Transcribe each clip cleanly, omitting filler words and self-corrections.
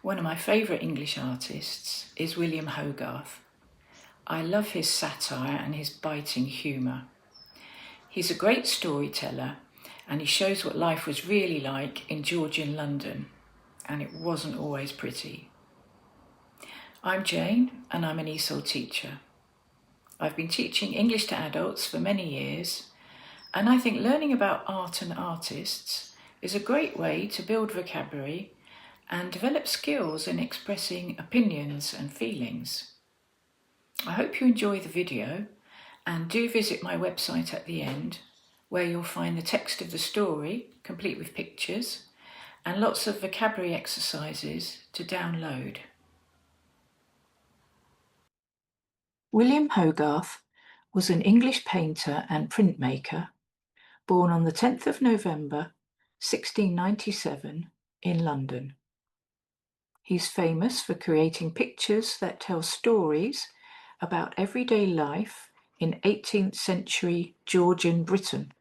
One of my favourite English artists is William Hogarth. I love his satire and his biting humour. He's a great storyteller and he shows what life was really like in Georgian London, and it wasn't always pretty. I'm Jane and I'm an ESOL teacher. I've been teaching English to adults for many years, and I think learning about art and artists is a great way to build vocabulary and develop skills in expressing opinions and feelings. I hope you enjoy the video and do visit my website at the end, where you'll find the text of the story, complete with pictures, and lots of vocabulary exercises to download. William Hogarth was an English painter and printmaker, born on the 10th of November 1697 in London. He's famous for creating pictures that tell stories about everyday life in 18th century Georgian Britain,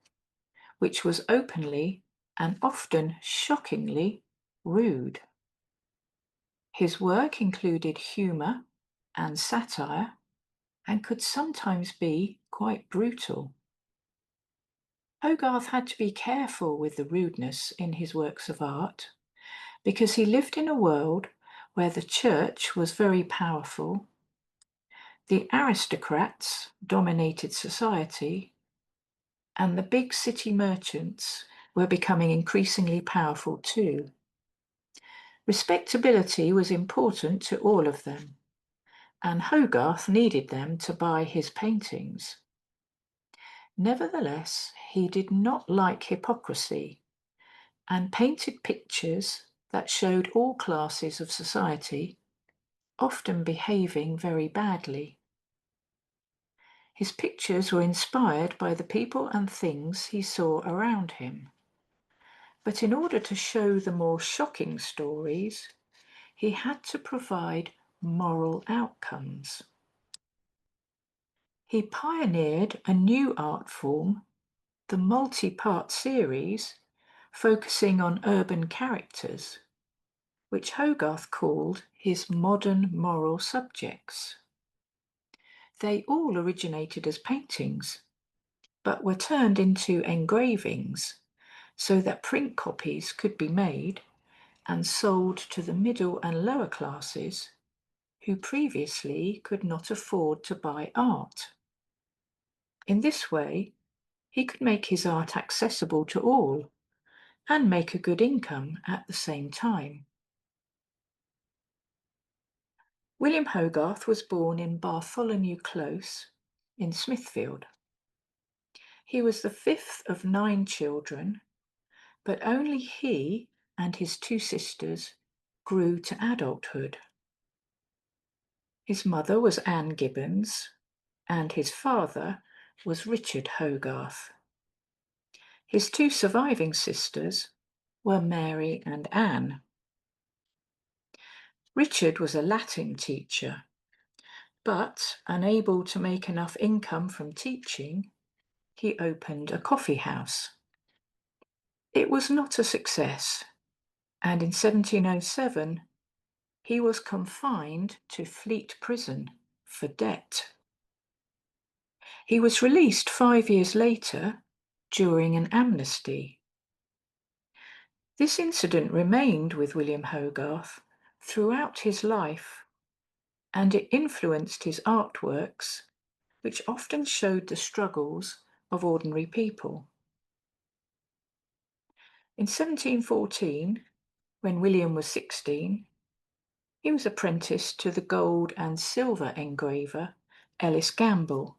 which was openly and often shockingly rude. His work included humour and satire and could sometimes be quite brutal. Hogarth had to be careful with the rudeness in his works of art because he lived in a world where the church was very powerful, the aristocrats dominated society, and the big city merchants were becoming increasingly powerful too. Respectability was important to all of them, and Hogarth needed them to buy his paintings. Nevertheless, he did not like hypocrisy and painted pictures that showed all classes of society, often behaving very badly. His pictures were inspired by the people and things he saw around him. But in order to show the more shocking stories, he had to provide moral outcomes. He pioneered a new art form, the multi-part series, focusing on urban characters, which Hogarth called his modern moral subjects. They all originated as paintings, but were turned into engravings so that print copies could be made and sold to the middle and lower classes who previously could not afford to buy art. In this way, he could make his art accessible to all and make a good income at the same time. William Hogarth was born in Bartholomew Close in Smithfield. He was the fifth of 9 children, but only he and his 2 sisters grew to adulthood. His mother was Anne Gibbons, and his father was Richard Hogarth. His 2 surviving sisters were Mary and Anne. Richard was a Latin teacher, but unable to make enough income from teaching, he opened a coffee house. It was not a success, and in 1707 he was confined to Fleet Prison for debt. He was released 5 years later during an amnesty. This incident remained with William Hogarth throughout his life, and it influenced his artworks, which often showed the struggles of ordinary people. In 1714, when William was 16, he was apprenticed to the gold and silver engraver Ellis Gamble,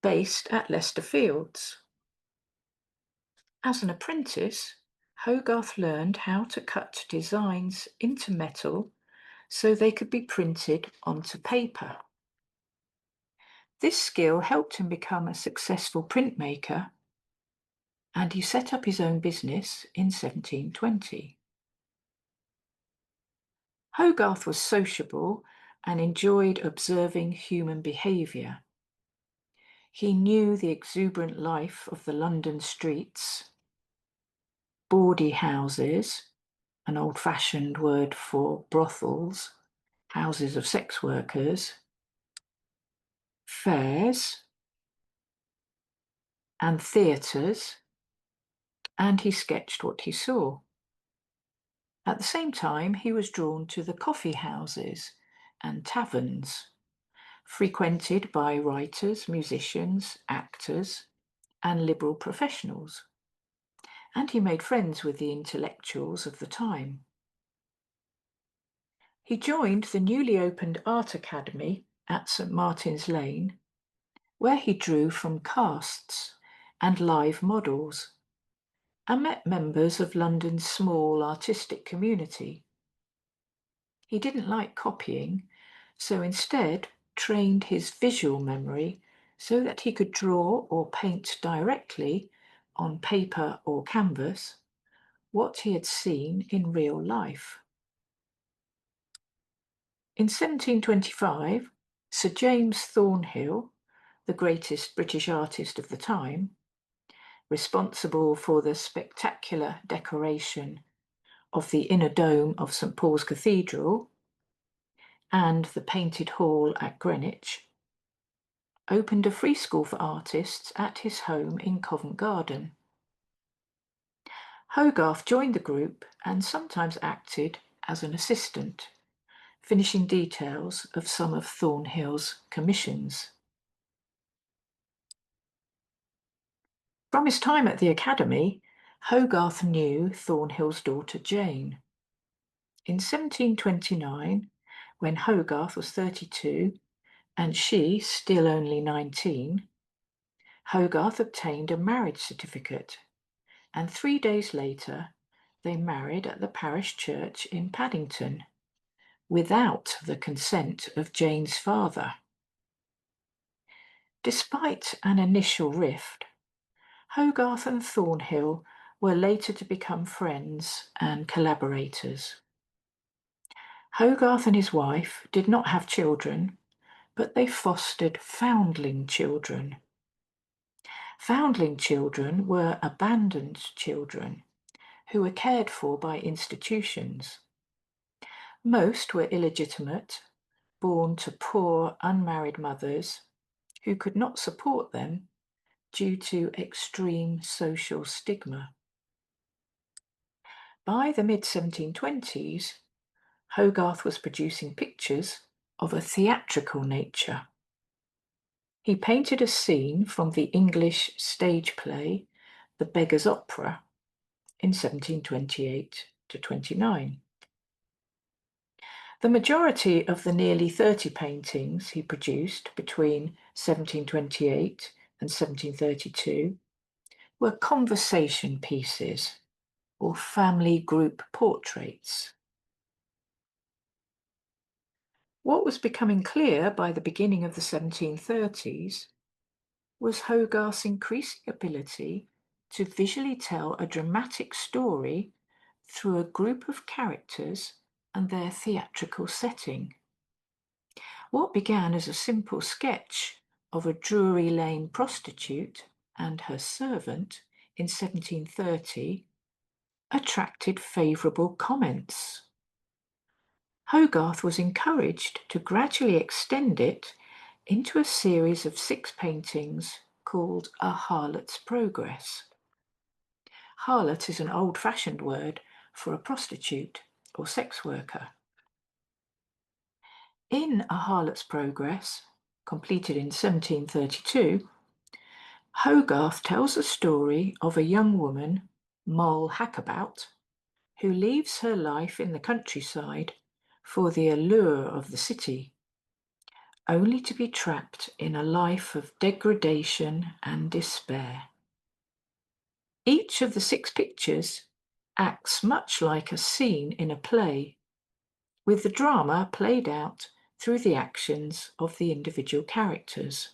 based at Leicester Fields. As an apprentice, Hogarth learned how to cut designs into metal so they could be printed onto paper. This skill helped him become a successful printmaker, and he set up his own business in 1720. Hogarth was sociable and enjoyed observing human behaviour. He knew the exuberant life of the London streets, bawdy houses, an old-fashioned word for brothels, houses of sex workers, fairs, and theatres, and he sketched what he saw. At the same time, he was drawn to the coffee houses and taverns, frequented by writers, musicians, actors, and liberal professionals, and he made friends with the intellectuals of the time. He joined the newly opened Art Academy at St Martin's Lane, where he drew from casts and live models, and met members of London's small artistic community. He didn't like copying, so instead trained his visual memory so that he could draw or paint directly on paper or canvas what he had seen in real life. In 1725, Sir James Thornhill, the greatest British artist of the time, responsible for the spectacular decoration of the inner dome of St Paul's Cathedral and the Painted Hall at Greenwich, opened a free school for artists at his home in Covent Garden. Hogarth joined the group and sometimes acted as an assistant, finishing details of some of Thornhill's commissions. From his time at the Academy, Hogarth knew Thornhill's daughter Jane. In 1729, when Hogarth was 32 and she still only 19, Hogarth obtained a marriage certificate, and 3 days later they married at the parish church in Paddington, without the consent of Jane's father. Despite an initial rift, Hogarth and Thornhill were later to become friends and collaborators. Hogarth and his wife did not have children, but they fostered foundling children. Foundling children were abandoned children who were cared for by institutions. Most were illegitimate, born to poor unmarried mothers who could not support them due to extreme social stigma. By the mid-1720s, Hogarth was producing pictures of a theatrical nature. He painted a scene from the English stage play The Beggar's Opera in 1728 to 29. The majority of the nearly 30 paintings he produced between 1728 and 1732 were conversation pieces or family group portraits. What was becoming clear by the beginning of the 1730s was Hogarth's increasing ability to visually tell a dramatic story through a group of characters and their theatrical setting. What began as a simple sketch of a Drury Lane prostitute and her servant in 1730 attracted favourable comments. Hogarth was encouraged to gradually extend it into a series of 6 paintings called A Harlot's Progress. Harlot is an old-fashioned word for a prostitute or sex worker. In A Harlot's Progress, completed in 1732, Hogarth tells the story of a young woman, Moll Hackabout, who leaves her life in the countryside for the allure of the city, only to be trapped in a life of degradation and despair. Each of the 6 pictures acts much like a scene in a play, with the drama played out through the actions of the individual characters.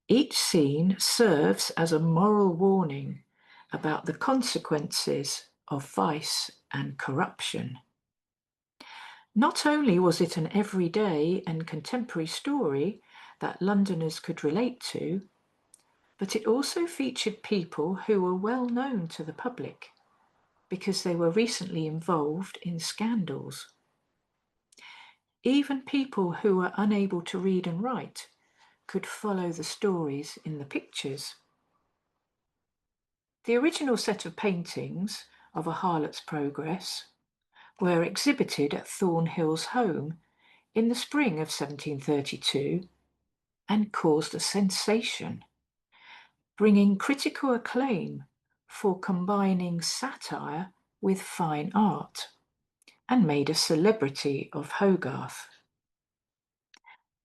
Each scene serves as a moral warning about the consequences of vice and corruption. Not only was it an everyday and contemporary story that Londoners could relate to, but it also featured people who were well known to the public. because they were recently involved in scandals. Even people who were unable to read and write could follow the stories in the pictures. The original set of paintings of A Harlot's Progress were exhibited at Thornhill's home in the spring of 1732 and caused a sensation, bringing critical acclaim for combining satire with fine art, and made a celebrity of Hogarth.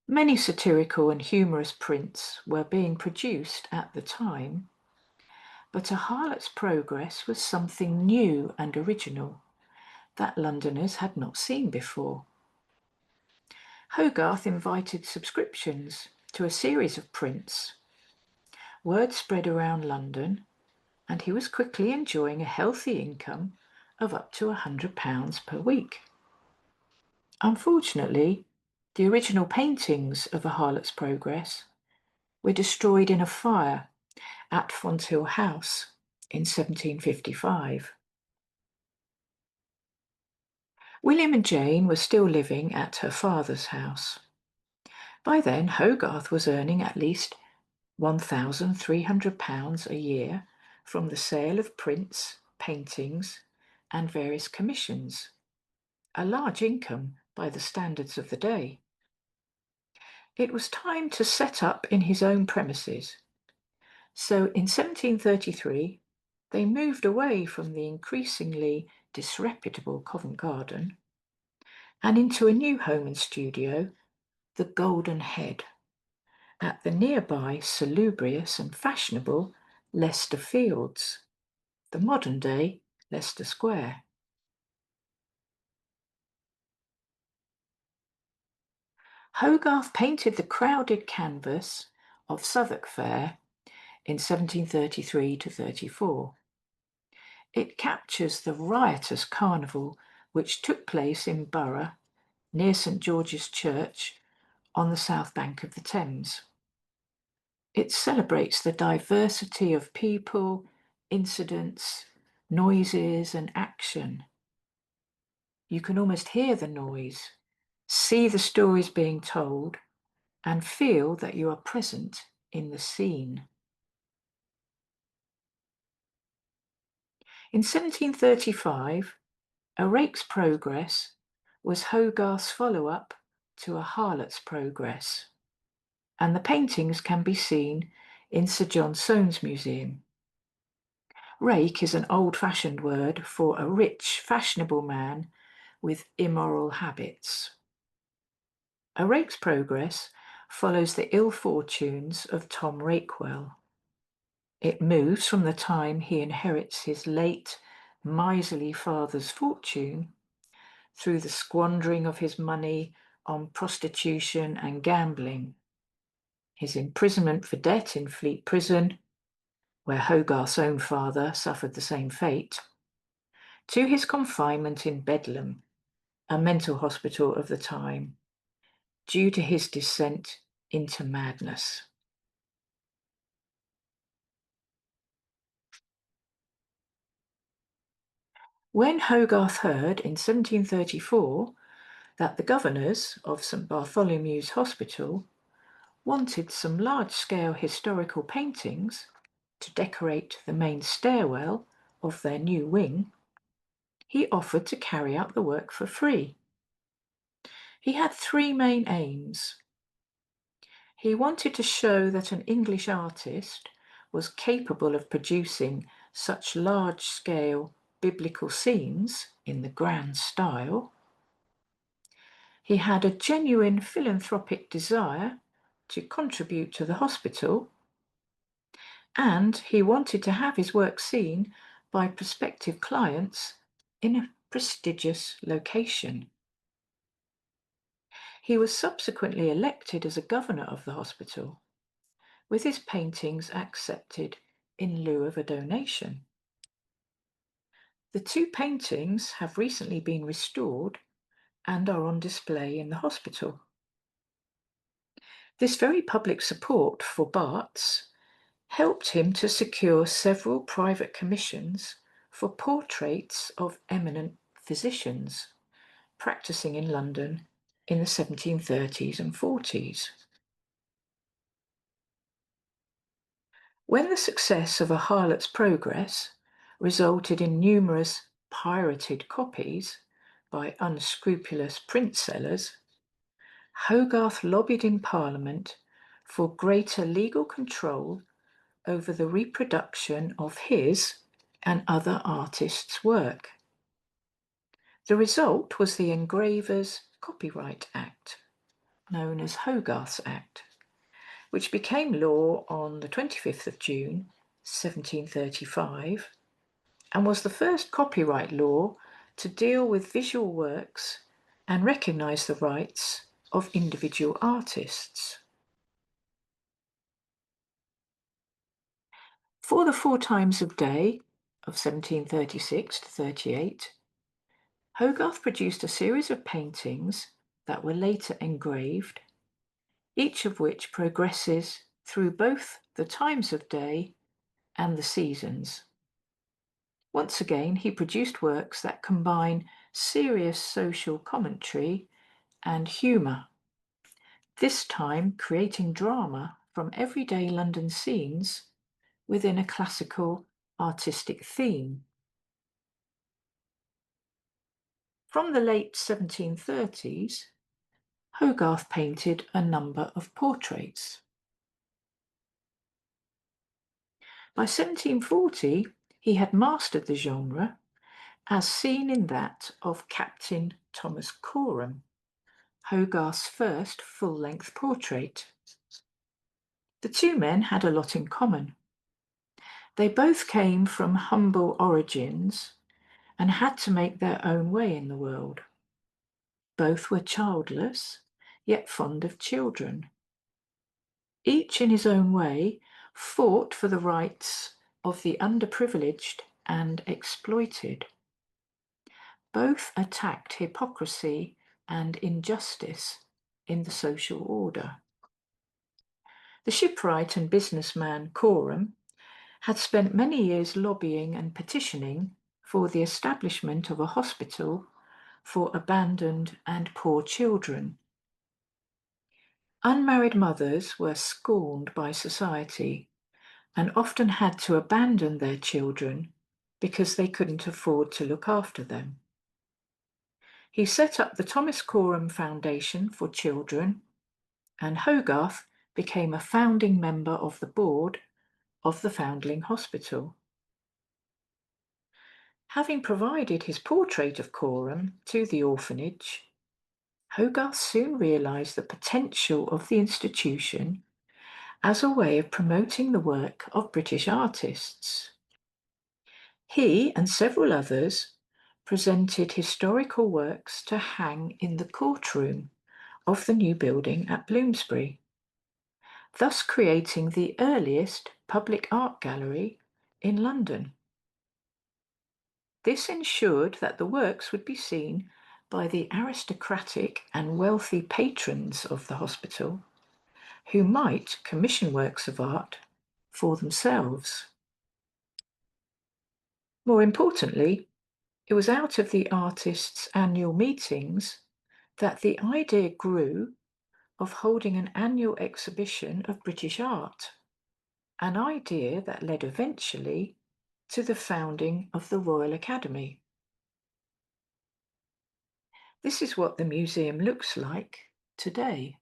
Many satirical and humorous prints were being produced at the time, but A Harlot's Progress was something new and original that Londoners had not seen before. Hogarth invited subscriptions to a series of prints. Word spread around London, and he was quickly enjoying a healthy income of up to £100 per week. Unfortunately, the original paintings of A Harlot's Progress were destroyed in a fire at Fonthill House in 1755. William and Jane were still living at her father's house. By then, Hogarth was earning at least £1,300 a year from the sale of prints, paintings, and various commissions, a large income by the standards of the day. It was time to set up in his own premises. So in 1733, they moved away from the increasingly disreputable Covent Garden and into a new home and studio, the Golden Head, at the nearby salubrious and fashionable Leicester Fields, the modern-day Leicester Square. Hogarth painted the crowded canvas of Southwark Fair in 1733 to 34. It captures the riotous carnival which took place in Borough, near St George's Church, on the south bank of the Thames. It celebrates the diversity of people, incidents, noises, and action. You can almost hear the noise, see the stories being told, and feel that you are present in the scene. In 1735, A Rake's Progress was Hogarth's follow-up to A Harlot's Progress, and the paintings can be seen in Sir John Soane's museum. Rake is an old-fashioned word for a rich, fashionable man with immoral habits. A Rake's Progress follows the ill fortunes of Tom Rakewell. It moves from the time he inherits his late, miserly father's fortune through the squandering of his money on prostitution and gambling, his imprisonment for debt in Fleet Prison, where Hogarth's own father suffered the same fate, to his confinement in Bedlam, a mental hospital of the time, due to his descent into madness. When Hogarth heard in 1734 that the governors of St Bartholomew's Hospital wanted some large-scale historical paintings to decorate the main stairwell of their new wing, he offered to carry out the work for free. He had three main aims. He wanted to show that an English artist was capable of producing such large-scale biblical scenes in the grand style. He had a genuine philanthropic desire to contribute to the hospital, and he wanted to have his work seen by prospective clients in a prestigious location. He was subsequently elected as a governor of the hospital, with his paintings accepted in lieu of a donation. The two paintings have recently been restored and are on display in the hospital. This very public support for Barts helped him to secure several private commissions for portraits of eminent physicians practicing in London in the 1730s and 40s. When the success of A Harlot's Progress resulted in numerous pirated copies by unscrupulous print sellers, Hogarth lobbied in Parliament for greater legal control over the reproduction of his and other artists' work. The result was the Engravers' Copyright Act, known as Hogarth's Act, which became law on the 25th of June, 1735, and was the first copyright law to deal with visual works and recognise the rights of individual artists. For the Four Times of Day of 1736 to 38, Hogarth produced a series of paintings that were later engraved, each of which progresses through both the times of day and the seasons. Once again, he produced works that combine serious social commentary and humour, this time creating drama from everyday London scenes within a classical artistic theme. From the late 1730s, Hogarth painted a number of portraits. By 1740, he had mastered the genre, as seen in that of Captain Thomas Coram, Hogarth's first full-length portrait. The two men had a lot in common. They both came from humble origins and had to make their own way in the world. Both were childless, yet fond of children. Each in his own way fought for the rights of the underprivileged and exploited. Both attacked hypocrisy and injustice in the social order. The shipwright and businessman Coram had spent many years lobbying and petitioning for the establishment of a hospital for abandoned and poor children. Unmarried mothers were scorned by society and often had to abandon their children because they couldn't afford to look after them. He set up the Thomas Coram Foundation for Children, and Hogarth became a founding member of the board of the Foundling Hospital. Having provided his portrait of Coram to the orphanage, Hogarth soon realised the potential of the institution as a way of promoting the work of British artists. He and several others presented historical works to hang in the courtroom of the new building at Bloomsbury, thus creating the earliest public art gallery in London. This ensured that the works would be seen by the aristocratic and wealthy patrons of the hospital, who might commission works of art for themselves. More importantly, it was out of the artists' annual meetings that the idea grew of holding an annual exhibition of British art, an idea that led eventually to the founding of the Royal Academy. This is what the museum looks like today.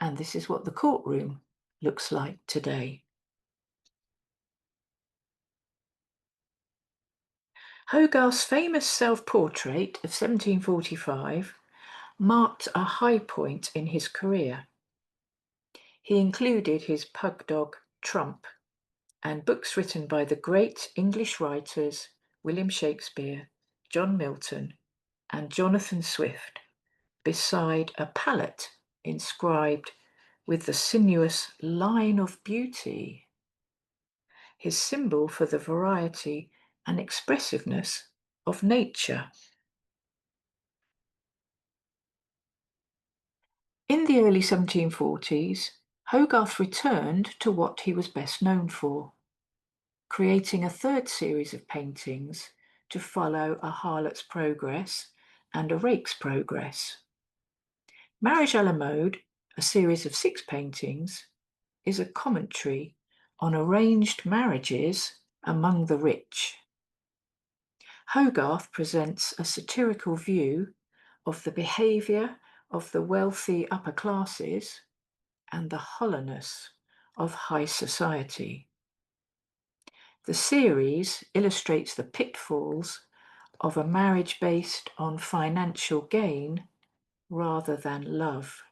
And this is what the courtroom looks like today. Hogarth's famous self-portrait of 1745 marked a high point in his career. He included his pug dog Trump and books written by the great English writers William Shakespeare, John Milton, and Jonathan Swift, beside a palette inscribed with the sinuous line of beauty, his symbol for the variety and expressiveness of nature. In the early 1740s, Hogarth returned to what he was best known for, creating a third series of paintings to follow a harlot's progress and a rake's progress. Marriage à la mode, a series of 6 paintings, is a commentary on arranged marriages among the rich. Hogarth presents a satirical view of the behaviour of the wealthy upper classes and the hollowness of high society. The series illustrates the pitfalls of a marriage based on financial gain rather than love.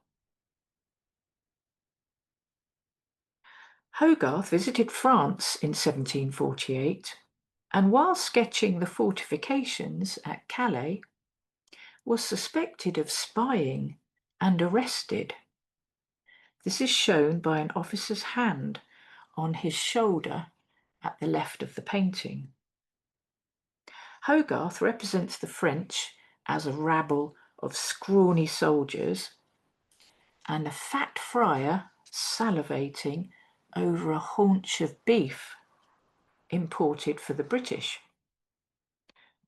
Hogarth visited France in 1748, and while sketching the fortifications at Calais, was suspected of spying and arrested. This is shown by an officer's hand on his shoulder at the left of the painting. Hogarth represents the French as a rabble of scrawny soldiers and a fat friar salivating over a haunch of beef imported for the British.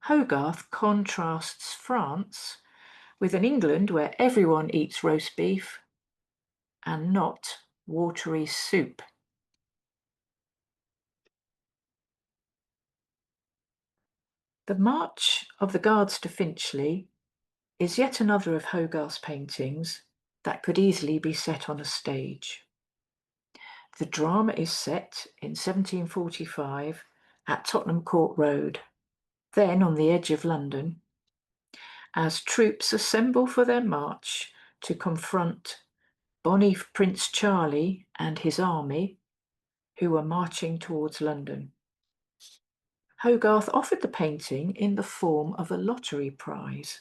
Hogarth contrasts France with an England where everyone eats roast beef and not watery soup. The March of the Guards to Finchley is yet another of Hogarth's paintings that could easily be set on a stage. The drama is set in 1745 at Tottenham Court Road, then on the edge of London, as troops assemble for their march to confront bonny Prince Charlie and his army, who are marching towards London. Hogarth offered the painting in the form of a lottery prize.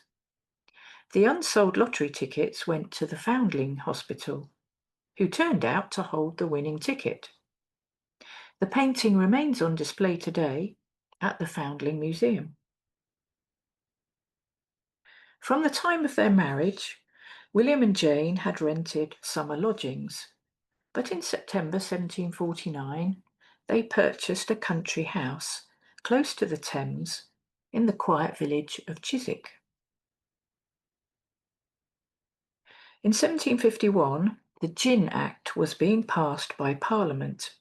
The unsold lottery tickets went to the Foundling Hospital, who turned out to hold the winning ticket. The painting remains on display today at the Foundling Museum. From the time of their marriage, William and Jane had rented summer lodgings, but in September 1749 they purchased a country house close to the Thames in the quiet village of Chiswick. In 1751, the Gin Act was being passed by Parliament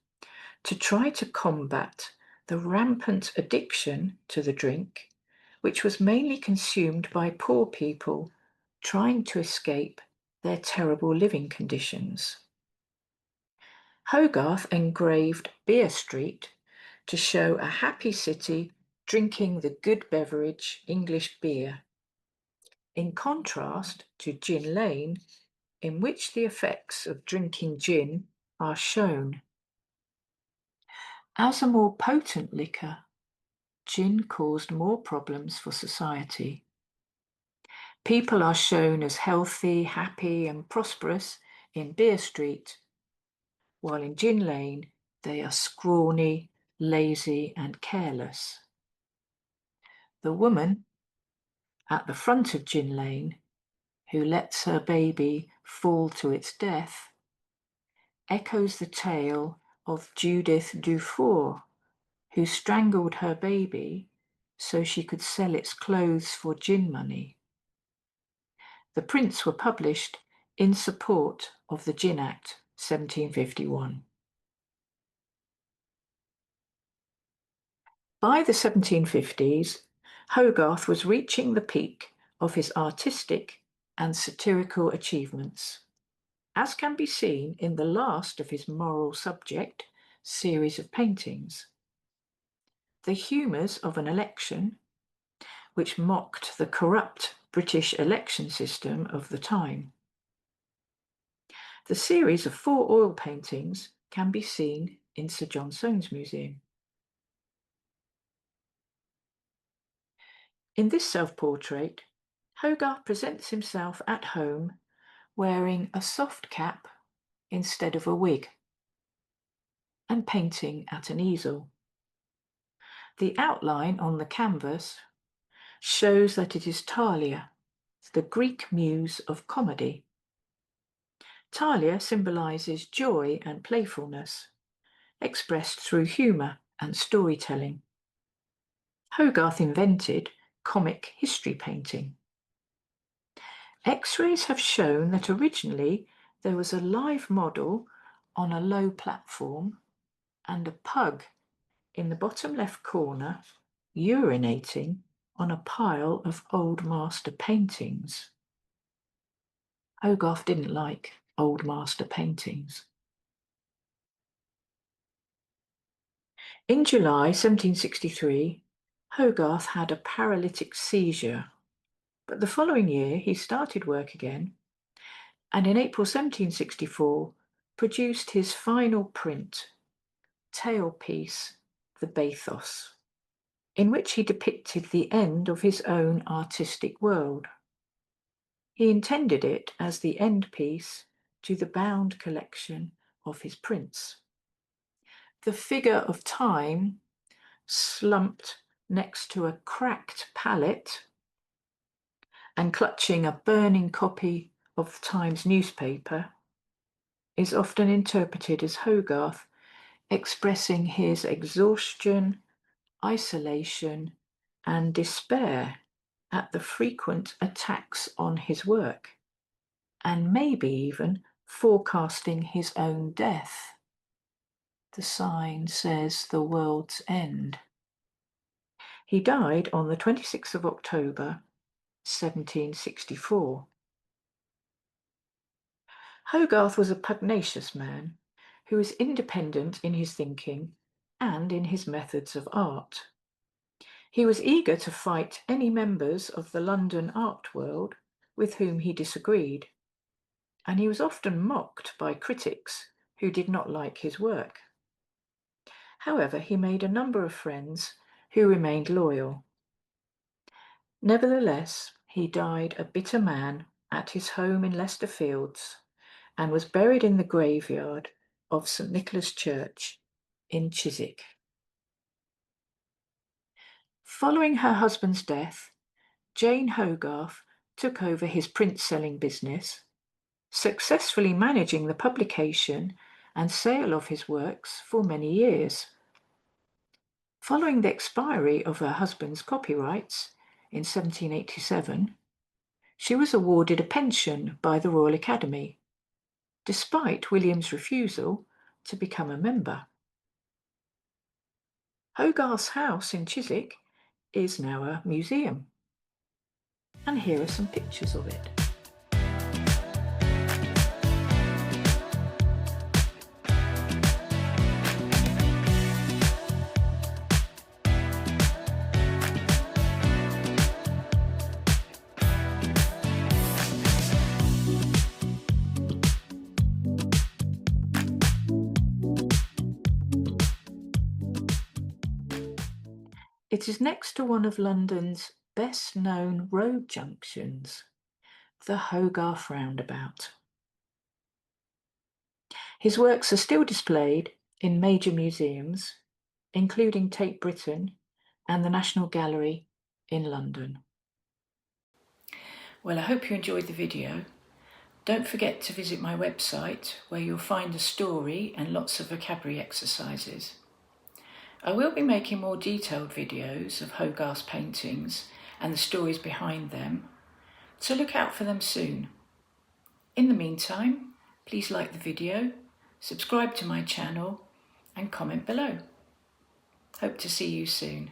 to try to combat the rampant addiction to the drink, which was mainly consumed by poor people trying to escape their terrible living conditions. Hogarth engraved Beer Street to show a happy city drinking the good beverage English beer, in contrast to Gin Lane, in which the effects of drinking gin are shown. As a more potent liquor, gin caused more problems for society. People are shown as healthy, happy, and prosperous in Beer Street, while in Gin Lane they are scrawny, lazy, and careless. The woman at the front of Gin Lane, who lets her baby fall to its death, echoes the tale of Judith Dufour, who strangled her baby so she could sell its clothes for gin money. The prints were published in support of the Gin Act, 1751. By the 1750s, Hogarth was reaching the peak of his artistic and satirical achievements, as can be seen in the last of his moral subject series of paintings. The Humours of an Election, which mocked the corrupt British election system of the time. The series of 4 oil paintings can be seen in Sir John Soane's Museum. In this self-portrait, Hogarth presents himself at home wearing a soft cap instead of a wig and painting at an easel. The outline on the canvas shows that it is Thalia, the Greek muse of comedy. Talia symbolises joy and playfulness, expressed through humour and storytelling. Hogarth invented comic history painting. X-rays have shown that originally there was a live model on a low platform and a pug in the bottom left corner urinating on a pile of old master paintings. Hogarth didn't like old master paintings. In July 1763, Hogarth had a paralytic seizure, but the following year he started work again, and in April 1764 produced his final print, tailpiece, The Bathos, in which he depicted the end of his own artistic world. He intended it as the end piece to the bound collection of his prints. The figure of Time, slumped next to a cracked pallet and clutching a burning copy of the Times newspaper, is often interpreted as Hogarth expressing his exhaustion, isolation, and despair at the frequent attacks on his work, and maybe even forecasting his own death. The sign says the world's end. He died on the 26th of October, 1764. Hogarth was a pugnacious man who was independent in his thinking and in his methods of art. He was eager to fight any members of the London art world with whom he disagreed, and he was often mocked by critics who did not like his work. However, he made a number of friends who remained loyal. Nevertheless, he died a bitter man at his home in Leicester Fields and was buried in the graveyard of St. Nicholas Church in Chiswick. Following her husband's death, Jane Hogarth took over his print-selling business, successfully managing the publication and sale of his works for many years. Following the expiry of her husband's copyrights in 1787, she was awarded a pension by the Royal Academy, despite William's refusal to become a member. Hogarth's house in Chiswick is now a museum. And here are some pictures of it. It is next to one of London's best-known road junctions, the Hogarth Roundabout. His works are still displayed in major museums, including Tate Britain and the National Gallery in London. Well, I hope you enjoyed the video. Don't forget to visit my website where you'll find a story and lots of vocabulary exercises. I will be making more detailed videos of Hogarth's paintings and the stories behind them, so look out for them soon. In the meantime, please like the video, subscribe to my channel and comment below. Hope to see you soon.